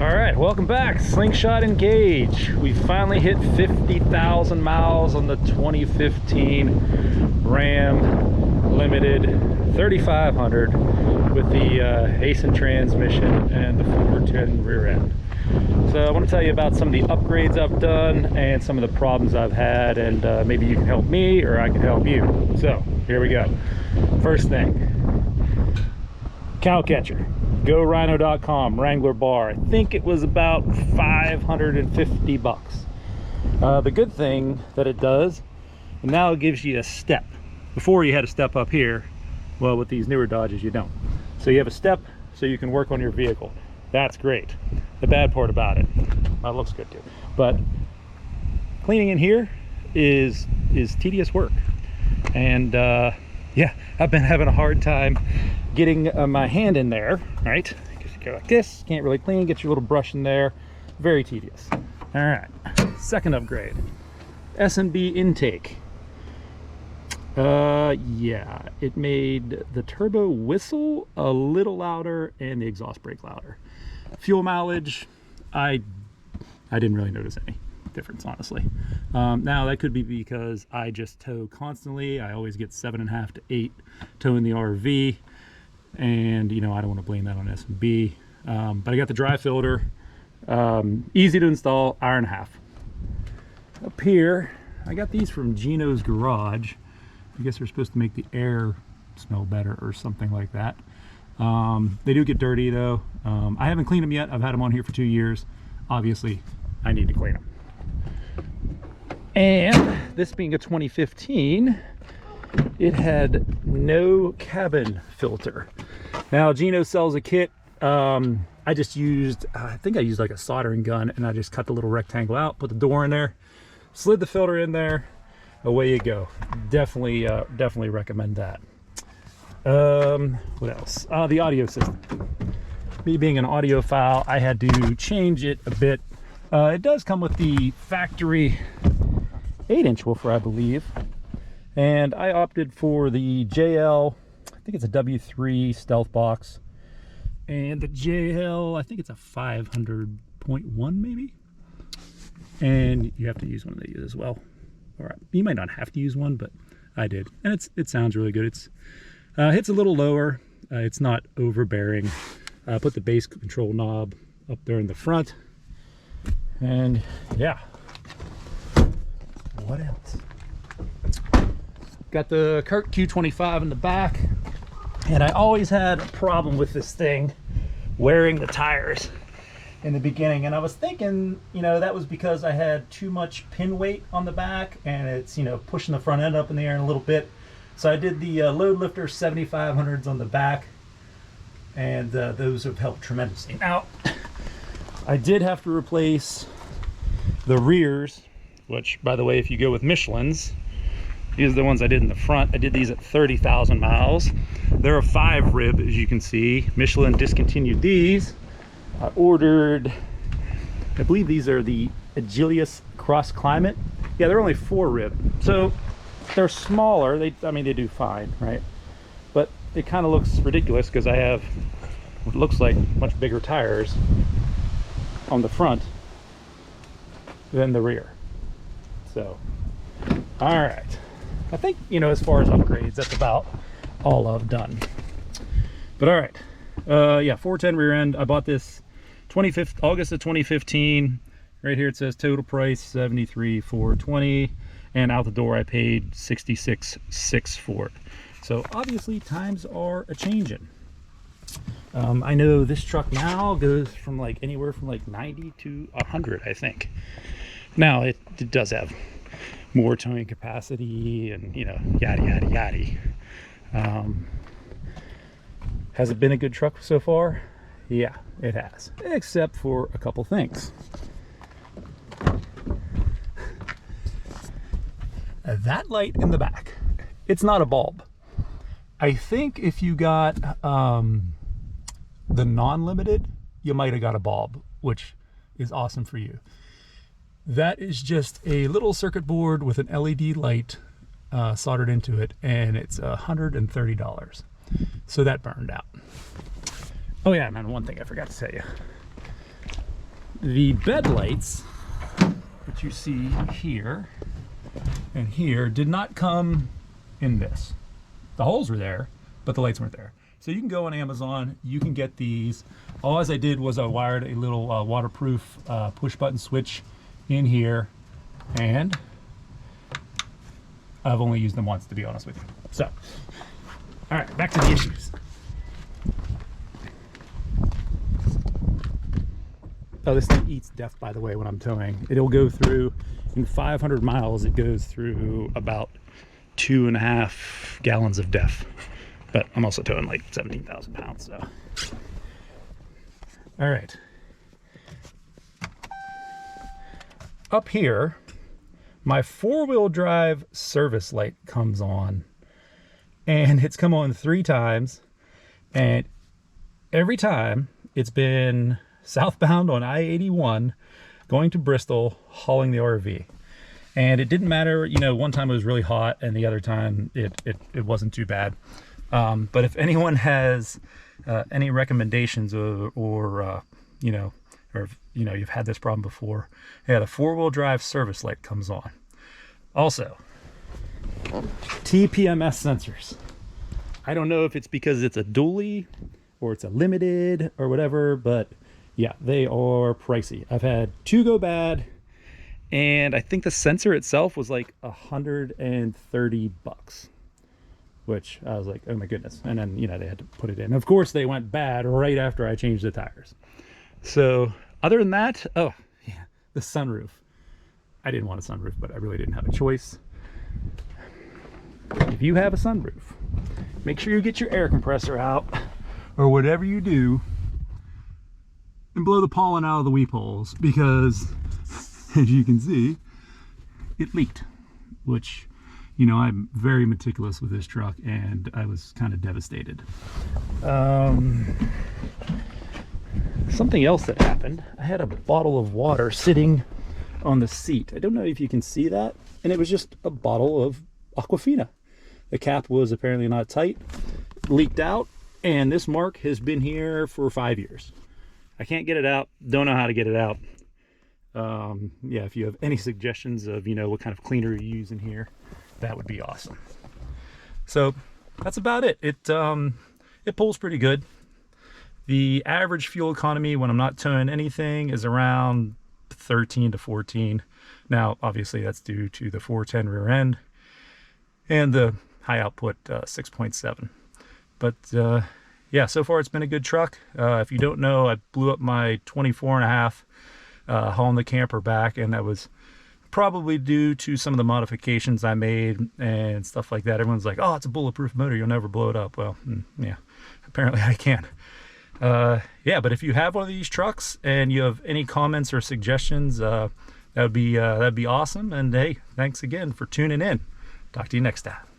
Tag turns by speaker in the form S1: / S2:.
S1: All right, welcome back. Slingshot Engage. We finally hit 50,000 miles on the 2015 Ram Limited 3500 with the Hasten transmission and the 410 rear end. So I want to tell you about some of the upgrades I've done and some of the problems I've had, and maybe you can help me or I can help you. So here we go. First thing, cow catcher. GoRhino.com, Wrangler bar. I think it was about 550 bucks. The good thing that it does, and now it gives you a step. Before you had a step up here. Well, with these newer Dodges you don't. So you have a step so you can work on your vehicle. That's great. The bad part about it, well, it looks good too, but cleaning in here is tedious work. And yeah, I've been having a hard time getting my hand in there, right? Because you go like this, can't really clean, get your little brush in there. Very tedious. All right, second upgrade, SMB Intake. Yeah, it made the turbo whistle a little louder and the exhaust brake louder. Fuel mileage, I didn't really notice any difference, honestly. Now that could be because I just tow constantly. I always get 7.5 to 8 towing the RV, and you know, I don't want to blame that on SMB. But I got the dry filter, easy to install, hour and a half. Up here, I got these from Geno's garage. I guess they're supposed to make the air smell better or something like that. They do get dirty though. I haven't cleaned them yet. I've had them on here for 2 years. Obviously, I need to clean them. And this being a 2015, it had no cabin filter. Now Geno sells a kit. I just used, I think I used like a soldering gun, and I just cut the little rectangle out, put the door in there, slid the filter in there, away you go. Definitely recommend that. What else? The audio system. Me being an audiophile, I had to change it a bit. It does come with the factory 8-inch woofer, I believe, and I opted for the JL. I think it's a W3 stealth box, and the JL, I think it's a 500.1 maybe, and you have to use one of these as well. All right, you might not have to use one, but I did, and it sounds really good. It's hits a little lower. It's not overbearing. Put the bass control knob up there in the front, and yeah. What else? Got the Curt Q25 in the back, and I always had a problem with this thing wearing the tires in the beginning, and I was thinking, you know, that was because I had too much pin weight on the back, and it's, you know, pushing the front end up in the air a little bit. So I did the load lifter 7500s on the back, and those have helped tremendously. Now, I did have to replace the rears, which, by the way, if you go with Michelin's, these are the ones I did in the front. I did these at 30,000 miles. They're a 5 rib, as you can see. Michelin discontinued these. I ordered, I believe these are the Agilius Cross Climate. Yeah, they're only 4 rib. So they're smaller. I mean, they do fine, right? But it kind of looks ridiculous because I have what looks like much bigger tires on the front than the rear. So, all right. I think, you know, as far as upgrades, that's about all I've done. But all right. Yeah, 410 rear end. I bought this August of 2015. Right here it says total price $73,420, and out the door I paid $66,600 for it. So obviously times are a changing. I know this truck now goes from like anywhere from like 90 to 100, I think. Now it does have more towing capacity and, you know, yada yada yada. Has it been a good truck so far? Yeah, it has, except for a couple things. That light in the back, it's not a bulb. I think if you got the non-limited, you might have got a bulb, which is awesome for you. That is just a little circuit board with an LED light soldered into it, and it's $130. So that burned out. Oh yeah, and one thing I forgot to tell you. the bed lights, which you see here and here, did not come in this. The holes were there, but the lights weren't there. So you can go on Amazon, you can get these. All I did was I wired a little waterproof push button switch in here, and I've only used them once, to be honest with you. So, all right, back to the issues. Oh, this thing eats DEF, by the way, when I'm towing. It'll go through, in 500 miles, it goes through about 2.5 gallons of DEF. But I'm also towing like 17,000 pounds, so. All right. Up here, my 4-wheel drive service light comes on, and it's come on 3 times, and every time it's been southbound on I-81 going to Bristol hauling the RV. And it didn't matter, you know, one time it was really hot and the other time it wasn't too bad. But if anyone has any recommendations or you know, or if, you know, you've had this problem before, yeah, the 4-wheel drive service light comes on. Also, TPMS sensors. I don't know if it's because it's a dually or it's a limited or whatever, but yeah, they are pricey. I've had 2 go bad, and I think the sensor itself was like $130, which I was like, oh my goodness. And then, you know, they had to put it in. Of course, they went bad right after I changed the tires. So other than that, oh yeah, the sunroof. I didn't want a sunroof, but I really didn't have a choice. If you have a sunroof, make sure you get your air compressor out, or whatever you do, and blow the pollen out of the weep holes, because as you can see, it leaked, which, you know, I'm very meticulous with this truck, and I was kind of devastated. Something else that happened, I had a bottle of water sitting on the seat. I don't know if you can see that, and it was just a bottle of Aquafina. The cap was apparently not tight, leaked out, and this mark has been here for 5 years. I can't get it out, don't know how to get it out. Yeah, if you have any suggestions of, you know, what kind of cleaner you use in here, that would be awesome. So that's about it. It pulls pretty good. The average fuel economy when I'm not towing anything is around 13 to 14. Now, obviously that's due to the 410 rear end and the high output 6.7. But yeah, so far it's been a good truck. If you don't know, I blew up my 24.5 hauling the camper back, and that was probably due to some of the modifications I made and stuff like that. Everyone's like, oh, it's a bulletproof motor, you'll never blow it up. Well, yeah, apparently I can. Yeah, but if you have one of these trucks and you have any comments or suggestions, that'd be awesome. And hey, thanks again for tuning in. Talk to you next time.